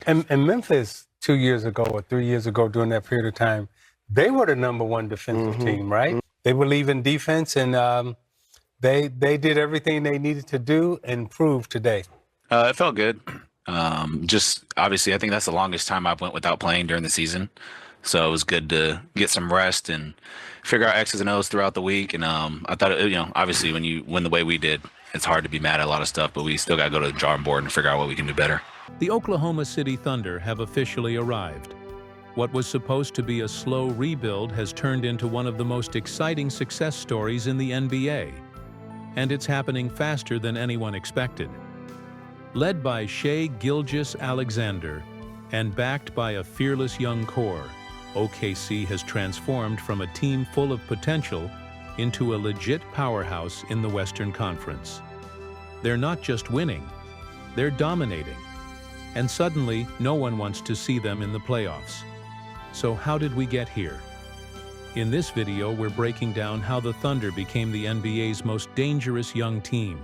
And Memphis 2 years ago or 3 years ago during that period of time, they were the number one defensive team, right? They believe in defense, and they did everything they needed to do and prove today. It felt good. Just obviously, I think that's the longest time I went without playing during the season. So it was good to get some rest and figure out X's and O's throughout the week. And I thought, obviously when you win the way we did, it's hard to be mad at a lot of stuff, but we still got to go to the drawing board and figure out what we can do better. The Oklahoma City Thunder have officially arrived. What was supposed to be a slow rebuild has turned into one of the most exciting success stories in the NBA. And it's happening faster than anyone expected. Led by Shai Gilgeous-Alexander and backed by a fearless young core, OKC has transformed from a team full of potential into a legit powerhouse in the Western Conference. They're not just winning, they're dominating. And suddenly, no one wants to see them in the playoffs. So how did we get here? In this video, we're breaking down how the Thunder became the NBA's most dangerous young team.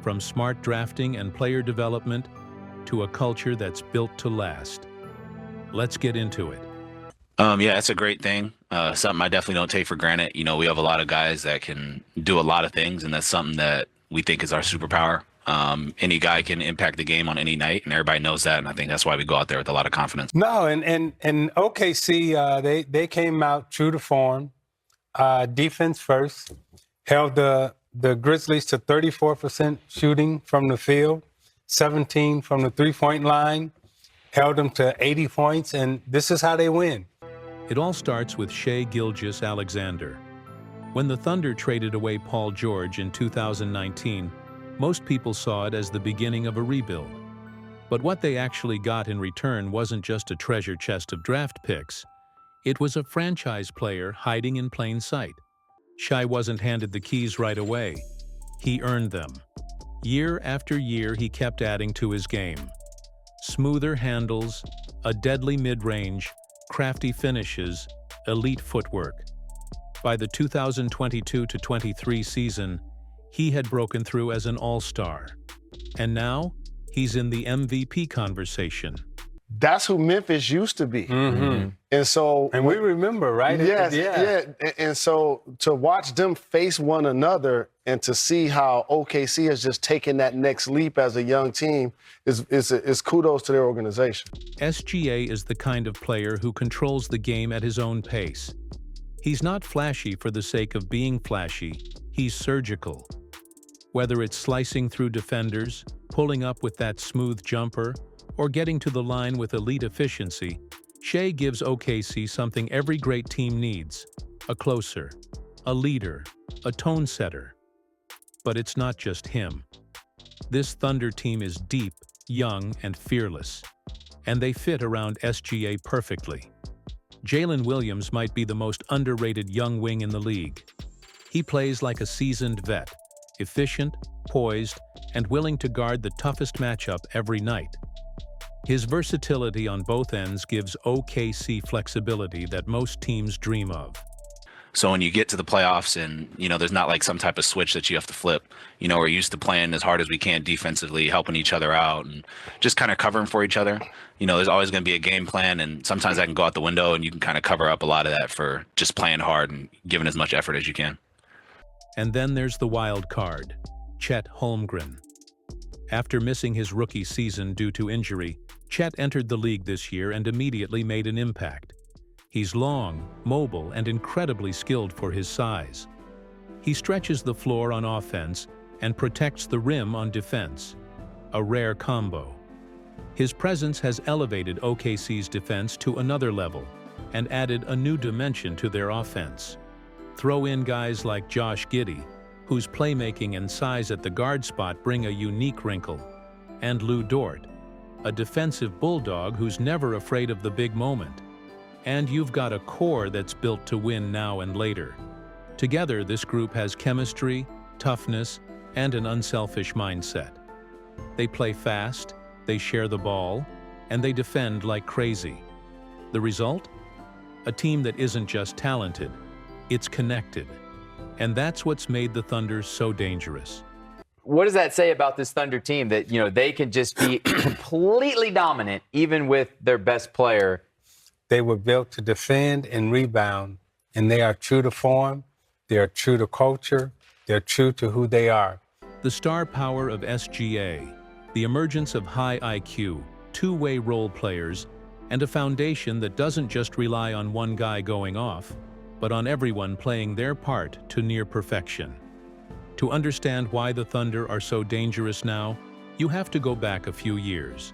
From smart drafting and player development to a culture that's built to last. Let's get into it. Yeah, that's a great thing. Something I definitely don't take for granted. We have a lot of guys that can do a lot of things, and that's something that we think is our superpower. Any guy can impact the game on any night, and everybody knows that, and I think that's why we go out there with a lot of confidence. No, and OKC, they came out true to form, defense first, held the Grizzlies to 34% shooting from the field, 17 from the three-point line, held them to 80 points, and this is how they win. It all starts with Shai Gilgeous-Alexander. When the Thunder traded away Paul George in 2019, most people saw it as the beginning of a rebuild. But what they actually got in return wasn't just a treasure chest of draft picks. It was a franchise player hiding in plain sight. Shai wasn't handed the keys right away. He earned them. Year after year, he kept adding to his game. Smoother handles, a deadly mid-range, crafty finishes, elite footwork. By the 2022-23 season, he had broken through as an all-star. And now, he's in the MVP conversation. That's who Memphis used to be. And we remember, right? Yes, yeah. And so to watch them face one another and to see how OKC has just taken that next leap as a young team is kudos to their organization. SGA is the kind of player who controls the game at his own pace. He's not flashy for the sake of being flashy. He's surgical. Whether it's slicing through defenders, pulling up with that smooth jumper, or getting to the line with elite efficiency, Shai gives OKC something every great team needs: a closer, a leader, a tone setter. But it's not just him. This Thunder team is deep, young, and fearless, and they fit around SGA perfectly. Jalen Williams might be the most underrated young wing in the league. He plays like a seasoned vet, efficient, poised, and willing to guard the toughest matchup every night. His versatility on both ends gives OKC flexibility that most teams dream of. So when you get to the playoffs and, there's not like some type of switch that you have to flip, we're used to playing as hard as we can defensively, helping each other out and just kind of covering for each other. There's always going to be a game plan, and sometimes that can go out the window, and you can kind of cover up a lot of that for just playing hard and giving as much effort as you can. And then there's the wild card, Chet Holmgren. After missing his rookie season due to injury, Chet entered the league this year and immediately made an impact. He's long, mobile, and incredibly skilled for his size. He stretches the floor on offense and protects the rim on defense, a rare combo. His presence has elevated OKC's defense to another level and added a new dimension to their offense. Throw in guys like Josh Giddey, whose playmaking and size at the guard spot bring a unique wrinkle, and Lu Dort, a defensive bulldog who's never afraid of the big moment. And you've got a core that's built to win now and later. Together, this group has chemistry, toughness, and an unselfish mindset. They play fast, they share the ball, and they defend like crazy. The result? A team that isn't just talented, it's connected. And that's what's made the Thunder so dangerous. what does that say about this Thunder team that, they can just be completely dominant even with their best player? They were built to defend and rebound, and they are true to form. They are true to culture. They're true to who they are. The star power of SGA, the emergence of high IQ, two-way role players, and a foundation that doesn't just rely on one guy going off, but on everyone playing their part to near perfection. To understand why the Thunder are so dangerous now, you have to go back a few years,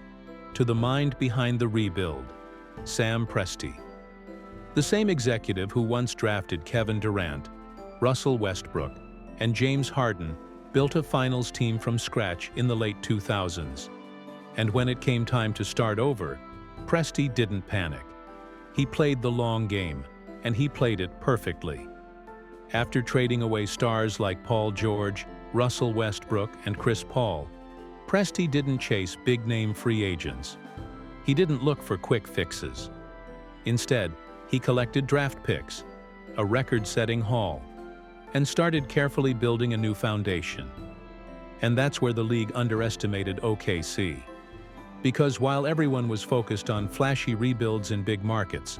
to the mind behind the rebuild, Sam Presti. The same executive who once drafted Kevin Durant, Russell Westbrook, and James Harden built a finals team from scratch in the late 2000s. And when it came time to start over, Presti didn't panic. He played the long game, and he played it perfectly. After trading away stars like Paul George, Russell Westbrook, and Chris Paul, Presti didn't chase big-name free agents. He didn't look for quick fixes. Instead, he collected draft picks, a record-setting haul, and started carefully building a new foundation. And that's where the league underestimated OKC. Because while everyone was focused on flashy rebuilds in big markets,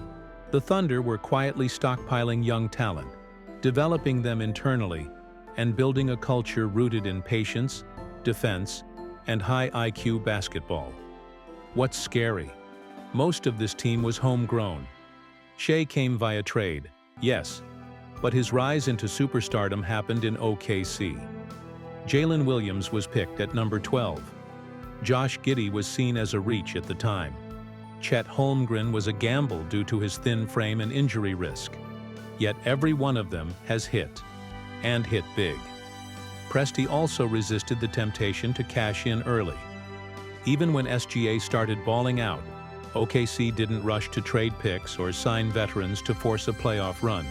the Thunder were quietly stockpiling young talent, developing them internally, and building a culture rooted in patience, defense, and high IQ basketball. What's scary? Most of this team was homegrown. Shai came via trade, yes, but his rise into superstardom happened in OKC. Jalen Williams was picked at number 12. Josh Giddey was seen as a reach at the time. Chet Holmgren was a gamble due to his thin frame and injury risk. Yet every one of them has hit, and hit big. Presti also resisted the temptation to cash in early. Even when SGA started balling out, OKC didn't rush to trade picks or sign veterans to force a playoff run.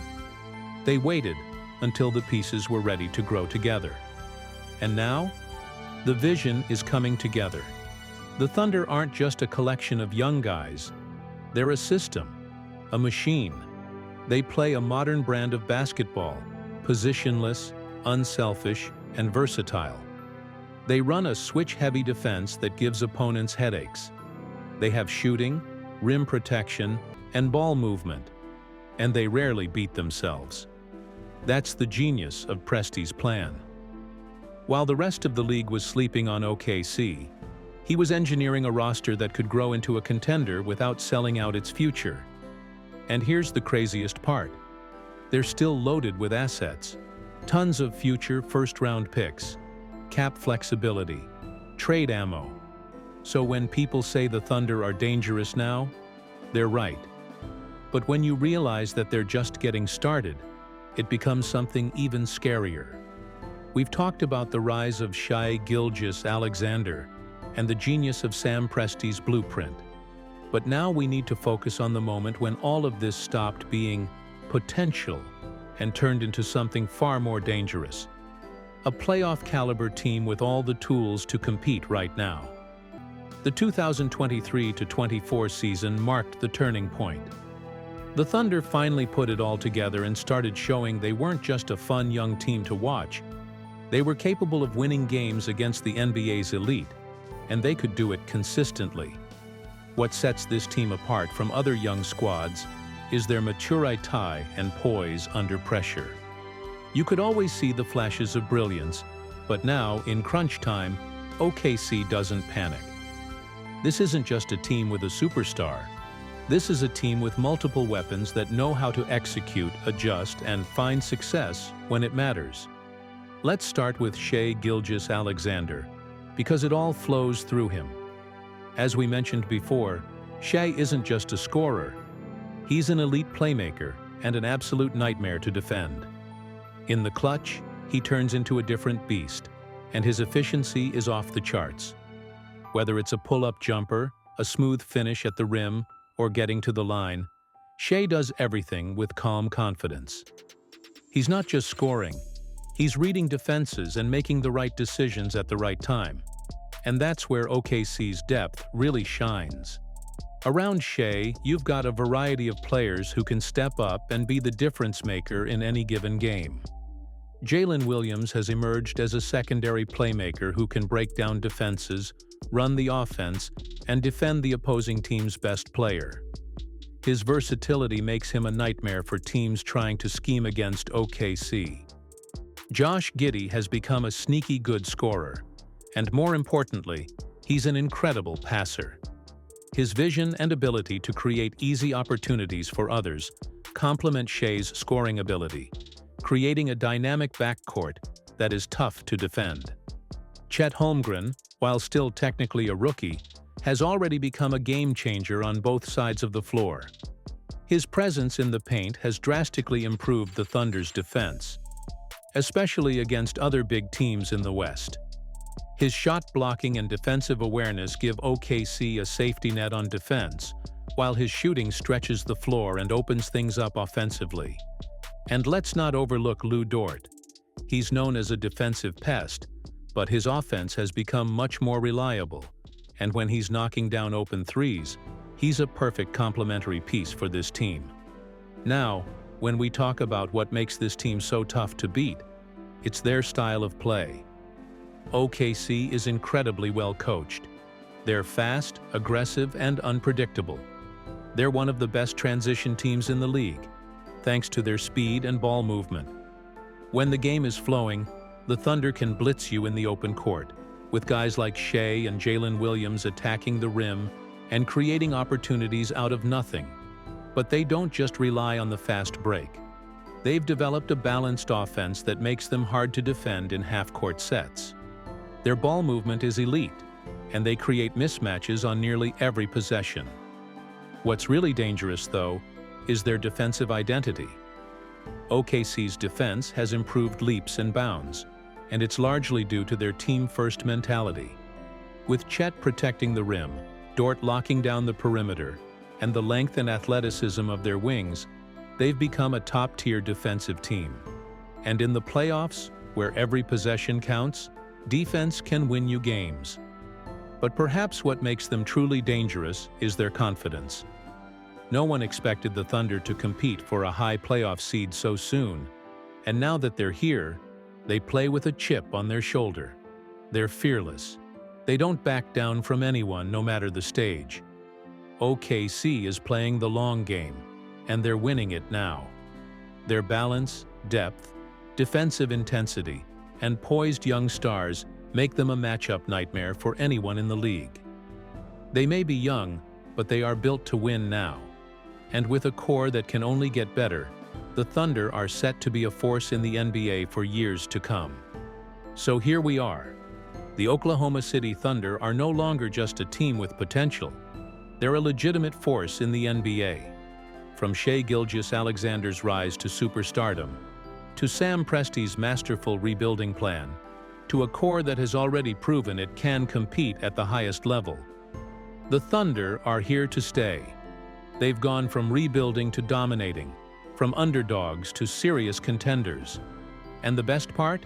They waited until the pieces were ready to grow together. And now, the vision is coming together. The Thunder aren't just a collection of young guys. They're a system, a machine. They play a modern brand of basketball, positionless, unselfish, and versatile. They run a switch-heavy defense that gives opponents headaches. They have shooting, rim protection, and ball movement, and they rarely beat themselves. That's the genius of Presti's plan. While the rest of the league was sleeping on OKC, he was engineering a roster that could grow into a contender without selling out its future. And here's the craziest part. They're still loaded with assets. Tons of future first-round picks, cap flexibility, trade ammo. So when people say the Thunder are dangerous now, they're right. But when you realize that they're just getting started, it becomes something even scarier. We've talked about the rise of Shai Gilgeous-Alexander and the genius of Sam Presti's blueprint. But now we need to focus on the moment when all of this stopped being potential and turned into something far more dangerous. A playoff-caliber team with all the tools to compete right now. The 2023-24 season marked the turning point. The Thunder finally put it all together and started showing they weren't just a fun young team to watch. They were capable of winning games against the NBA's elite, and they could do it consistently. What sets this team apart from other young squads is their maturity and poise under pressure. You could always see the flashes of brilliance, but now, in crunch time, OKC doesn't panic. This isn't just a team with a superstar. This is a team with multiple weapons that know how to execute, adjust, and find success when it matters. Let's start with Shai Gilgeous-Alexander, because it all flows through him. As we mentioned before, Shai isn't just a scorer. He's an elite playmaker and an absolute nightmare to defend. In the clutch, he turns into a different beast, and his efficiency is off the charts. Whether it's a pull-up jumper, a smooth finish at the rim, or getting to the line, Shai does everything with calm confidence. He's not just scoring, he's reading defenses and making the right decisions at the right time. And that's where OKC's depth really shines. Around Shai, you've got a variety of players who can step up and be the difference maker in any given game. Jalen Williams has emerged as a secondary playmaker who can break down defenses, run the offense, and defend the opposing team's best player. His versatility makes him a nightmare for teams trying to scheme against OKC. Josh Giddey has become a sneaky good scorer, and more importantly, he's an incredible passer. His vision and ability to create easy opportunities for others complement Shea's scoring ability, creating a dynamic backcourt that is tough to defend. Chet Holmgren, while still technically a rookie, has already become a game-changer on both sides of the floor. His presence in the paint has drastically improved the Thunder's defense, especially against other big teams in the West. His shot blocking and defensive awareness give OKC a safety net on defense, while his shooting stretches the floor and opens things up offensively. And let's not overlook Lou Dort. He's known as a defensive pest, but his offense has become much more reliable, and when he's knocking down open threes, he's a perfect complementary piece for this team. Now, when we talk about what makes this team so tough to beat, it's their style of play. OKC is incredibly well coached. They're fast, aggressive, and unpredictable. They're one of the best transition teams in the league, thanks to their speed and ball movement. When the game is flowing, the Thunder can blitz you in the open court, with guys like Shea and Jalen Williams attacking the rim and creating opportunities out of nothing. But they don't just rely on the fast break. They've developed a balanced offense that makes them hard to defend in half-court sets. Their ball movement is elite, and they create mismatches on nearly every possession. What's really dangerous, though, is their defensive identity. OKC's defense has improved leaps and bounds, and it's largely due to their team-first mentality. With Chet protecting the rim, Dort locking down the perimeter, and the length and athleticism of their wings, they've become a top-tier defensive team. And in the playoffs, where every possession counts, defense can win you games. But perhaps what makes them truly dangerous is their confidence. No one expected the Thunder to compete for a high playoff seed so soon, and now that they're here, they play with a chip on their shoulder. They're fearless. They don't back down from anyone, no matter the stage. OKC is playing the long game, and they're winning it now. Their balance, depth, defensive intensity, and poised young stars make them a matchup nightmare for anyone in the league. They may be young, but they are built to win now. And with a core that can only get better, the Thunder are set to be a force in the NBA for years to come. So here we are. The Oklahoma City Thunder are no longer just a team with potential. They're a legitimate force in the NBA. From Shai Gilgeous-Alexander's rise to superstardom, to Sam Presti's masterful rebuilding plan, to a core that has already proven it can compete at the highest level. The Thunder are here to stay. They've gone from rebuilding to dominating, from underdogs to serious contenders. And the best part?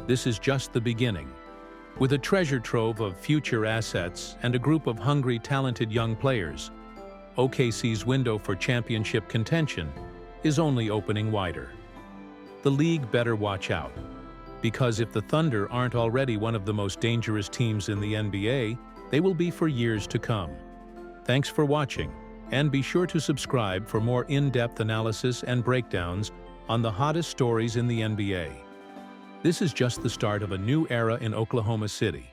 This is just the beginning. With a treasure trove of future assets and a group of hungry, talented young players, OKC's window for championship contention is only opening wider. The league better watch out, because if the Thunder aren't already one of the most dangerous teams in the NBA, they will be for years to come. Thanks for watching, and be sure to subscribe for more in-depth analysis and breakdowns on the hottest stories in the NBA. This is just the start of a new era in Oklahoma City.